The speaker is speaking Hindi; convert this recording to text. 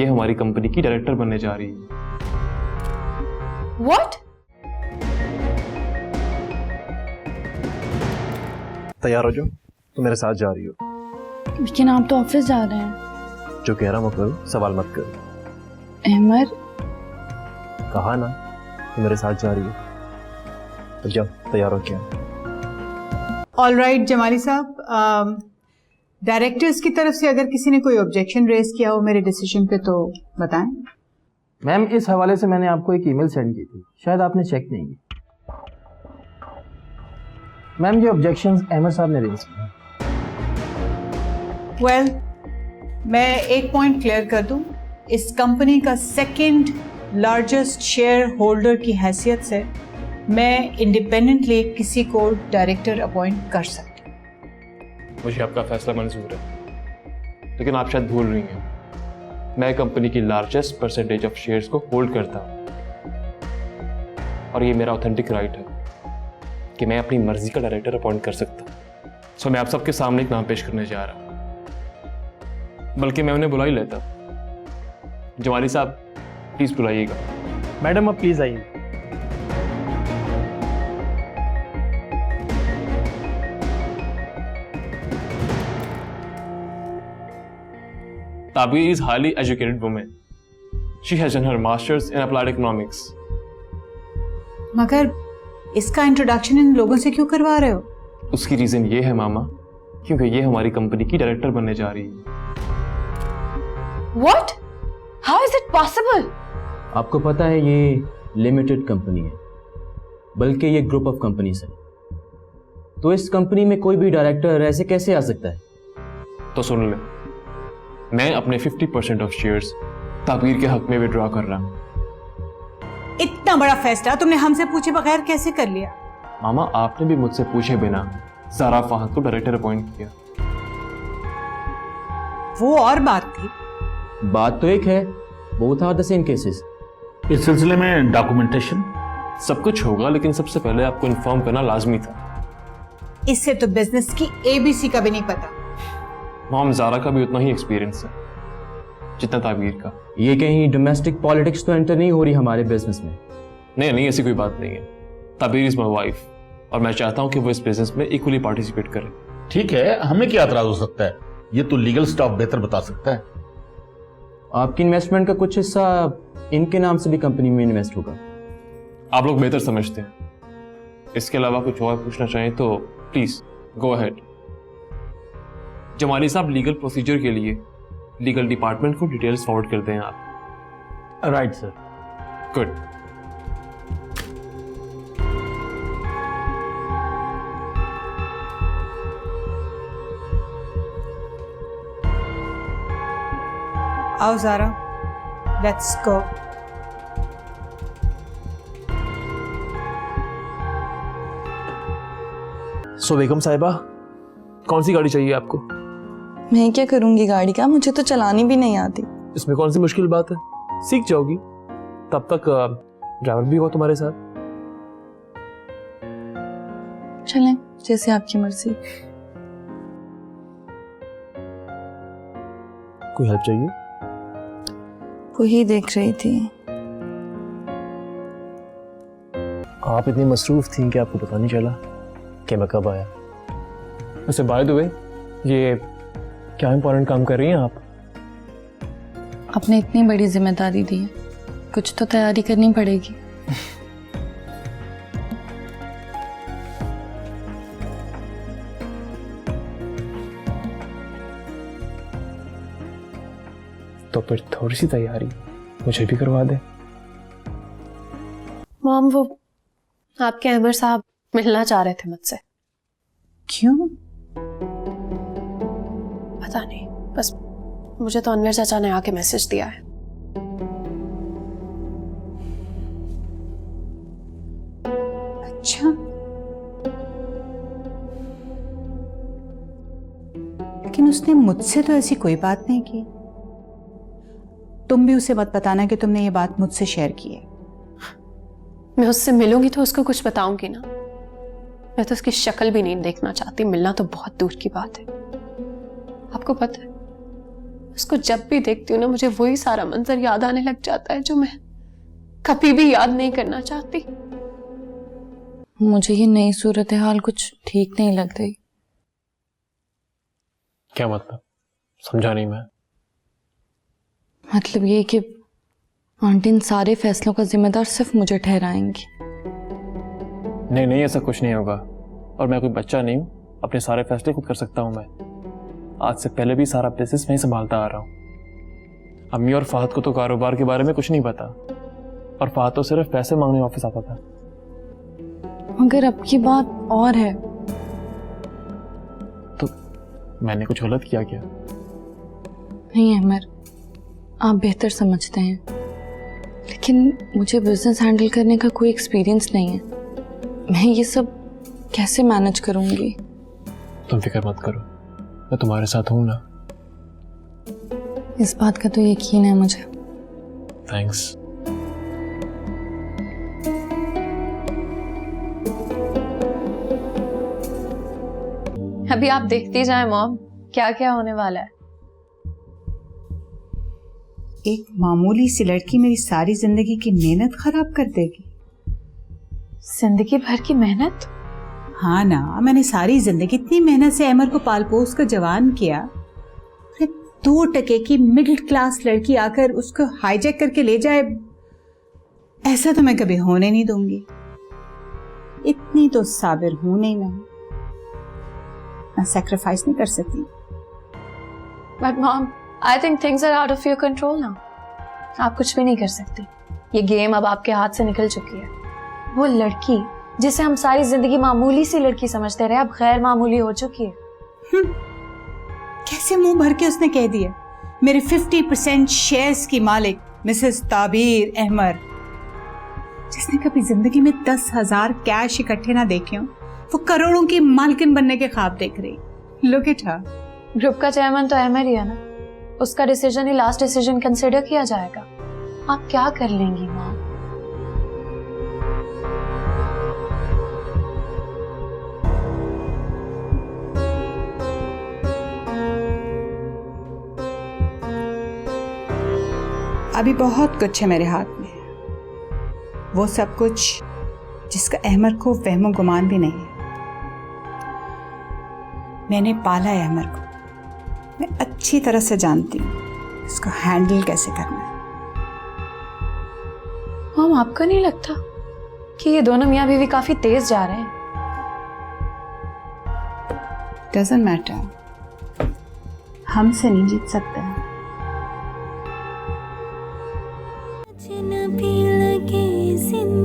ये हमारी कंपनी की डायरेक्टर बनने जा रही है। What? तैयार हो जाओ, तुम मेरे साथ जा रही हो। लेकिन आप तो ऑफिस जा रहे हैं। जो कह रहा हूँ करो, सवाल मत करो। अहमद, कहा ना तुम मेरे साथ जा रही हो। अब जाओ, तैयार हो क्या? ऑल राइट जमाली साहब, डायरेक्टर्स की तरफ से अगर किसी ने कोई ऑब्जेक्शन रेज किया हो मेरे डिसीजन पे तो बताएं। मैम, इस हवाले से मैंने आपको एक ईमेल सेंड की थी, शायद आपने चेक नहीं की। मैम, ये ऑब्जेक्शंस अहमद साहब ने रेज किए। वेल, मैं एक पॉइंट क्लियर कर दूं, इस कंपनी का सेकंड लार्जेस्ट शेयर होल्डर की हैसियत से मैं इंडिपेंडेंटली किसी को डायरेक्टर अपॉइंट कर सकती हूँ। मुझे आपका फैसला मंजूर है, लेकिन आप शायद भूल रही हैं, मैं कंपनी की लार्जेस्ट परसेंटेज ऑफ शेयर्स को होल्ड करता हूं और ये मेरा ऑथेंटिक राइट है कि मैं अपनी मर्जी का डायरेक्टर अपॉइंट कर सकता हूं। सो मैं आप सबके सामने एक नाम पेश करने जा रहा हूं, बल्कि मैं उन्हें बुला ही लेता। जवाली साहब, प्लीज बुलाइएगा। मैडम, अब प्लीज आइए। Tabir is highly educated woman. She has done her masters in applied economics. मगर इसका इंट्रोडक्शन इन लोगों से क्यों करवा रहे हो? उसकी रीजन ये है मामा, क्योंकि ये हमारी कंपनी की डायरेक्टर बनने जा रही है। What? How is it possible? आपको पता है ये लिमिटेड कंपनी है, बल्कि ये ग्रुप ऑफ कंपनीज है, तो इस कंपनी में कोई भी डायरेक्टर ऐसे कैसे आ सकता है? तो सुन ले, मैं अपने 50% ऑफ शेयर्स ताबीर के हक में विड्रॉ कर रहा हूं। इतना बड़ा फैसला तुमने हमसे पूछे बगैर कैसे कर लिया? मामा, आपने भी मुझसे पूछे बिना ज़ारा फहद को डायरेक्टर अपॉइंट किया। वो और बात थी। बात तो एक है, both are the same cases. इस सिलसिले में डॉक्यूमेंटेशन सब कुछ होगा, लेकिन सबसे पहले आपको इन्फॉर्म करना लाजमी था। इससे तो बिजनेस की ABC का भी नहीं पता। माम, ज़ारा का भी उतना ही एक्सपीरियंस है जितना ताबीर का। ये कहीं डोमेस्टिक पॉलिटिक्स तो एंटर नहीं हो रही हमारे बिजनेस में? नहीं, ऐसी कोई बात नहीं है। ताबीर इज माई वाइफ और मैं चाहता हूं कि वो इस बिजनेस में इक्वली पार्टिसिपेट करे। ठीक है, हमें क्या एतराज हो सकता है? ये तो लीगल स्टाफ बेहतर बता सकता है। आपकी इन्वेस्टमेंट का कुछ हिस्सा इनके नाम से भी कंपनी में इन्वेस्ट होगा। आप लोग बेहतर समझते हैं। इसके अलावा कुछ और पूछना चाहें तो प्लीज गो अहेड। जमाली साहब, लीगल प्रोसीजर के लिए लीगल डिपार्टमेंट को डिटेल्स फॉरवर्ड कर दें आप। Right sir. गुड। आओ ज़ारा, लेट्स गो। सो बेगम साहिबा, कौन सी गाड़ी चाहिए आपको? मैं क्या करूंगी गाड़ी का, मुझे तो चलानी भी नहीं आती। इसमें कौन सी मुश्किल बात है, सीख जाओगी। तब तक ड्राइवर भी हो तुम्हारे साथ। चलें, जैसे आपकी मर्जी। कोई हेल्प चाहिए? वही देख रही थी। आप इतनी मसरूफ थी कि आपको पता नहीं चला कि मैं कब आया। वैसे बाय द वे, ये क्या इंपॉर्टेंट काम कर रही हैं आप? आपने इतनी बड़ी जिम्मेदारी दी है, कुछ तो तैयारी करनी पड़ेगी। तो फिर थोड़ी सी तैयारी मुझे भी करवा दे। मॉम, वो आपके अहमद साहब मिलना चाह रहे थे मुझसे। क्यों? पता नहीं, बस मुझे तो अनवर चाचा ने आके मैसेज दिया है। अच्छा, लेकिन उसने मुझसे तो ऐसी कोई बात नहीं की। तुम भी उसे मत बताना कि तुमने ये बात मुझसे शेयर की है। मैं उससे मिलूंगी तो उसको कुछ बताऊंगी ना। मैं तो उसकी शक्ल भी नहीं देखना चाहती, मिलना तो बहुत दूर की बात है। आपको पता है, उसको जब भी देखती हूँ ना, मुझे वही सारा मंजर याद आने लग जाता है जो मैं कभी भी याद नहीं करना चाहती। मुझे ये नई सूरत हाल कुछ ठीक नहीं लग रही। क्या मतलब? समझा नहीं मैं। मतलब ये कि आंटी इन सारे फैसलों का जिम्मेदार सिर्फ मुझे ठहराएंगी। नहीं नहीं, ऐसा कुछ नहीं होगा। और मैं कोई बच्चा नहीं हूँ, अपने सारे फैसले खुद कर सकता हूँ मैं। आज से पहले भी सारा बिजनेस मैं ही संभालता आ रहा हूँ। अम्मी और फहद को तो कारोबार के बारे में कुछ नहीं पता, और फहद तो सिर्फ पैसे मांगने ऑफिस आता था। मगर अब की बात और है। तो मैंने कुछ गलत किया क्या? नहीं अहमर, आप बेहतर समझते हैं, लेकिन मुझे बिजनेस हैंडल करने का कोई एक्सपीरियंस नहीं है। मैं ये सब कैसे मैनेज करूंगी? तुम फिक्र मत करो, मैं तुम्हारे साथ हूं ना। इस बात का तो यकीन है मुझे। थैंक्स। अभी आप देखती जाएं मॉम, क्या क्या होने वाला है। एक मामूली सी लड़की मेरी सारी जिंदगी की मेहनत खराब कर देगी। जिंदगी भर की मेहनत? हाँ ना, मैंने सारी जिंदगी इतनी मेहनत से अमर को पाल पोस कर जवान किया। फिर 2 टके की मिडिल क्लास लड़की आकर उसको हाईजैक करके ले जाए, ऐसा तो मैं कभी होने नहीं दूंगी। इतनी तो साबिर हूं नहीं मैं सैक्रिफाइस नहीं कर सकती। But mom, I think things are out of your control now. आप कुछ भी नहीं कर सकती। ये गेम अब आपके हाथ से निकल चुकी है। वो लड़की जिसे हम सारी जिंदगी मामूली सी लड़की समझते रहे, अब गैर मामूली हो चुकी है। कैसे मुंह भर के उसने कह दिया। मेरे 50% शेयर्स की मालिक मिसेस ताबीर अहमद, जिसने कभी जिंदगी में 10,000 कैश इकट्ठे ना देखे हों, वो करोड़ों की मालकिन बनने के ख्वाब देख रही। Look at her. ग्रुप का चेयरमैन तो अहमद ही है ना, उसका डिसीजन ही लास्ट डिसीजन कंसिडर किया जाएगा। आप क्या कर लेंगी माँ? अभी बहुत कुछ है मेरे हाथ में, वो सब कुछ जिसका अहमद को वहमो गुमान भी नहीं है। मैंने पाला है अहमद को, मैं अच्छी तरह से जानती हूँ इसको हैंडल कैसे करना है। मॉम, आपको नहीं लगता कि ये दोनों मियाँ बीवी काफी तेज जा रहे हैं? डजंट मैटर, हमसे नहीं जीत सकते हैं। अजनबी लगे जिंदगी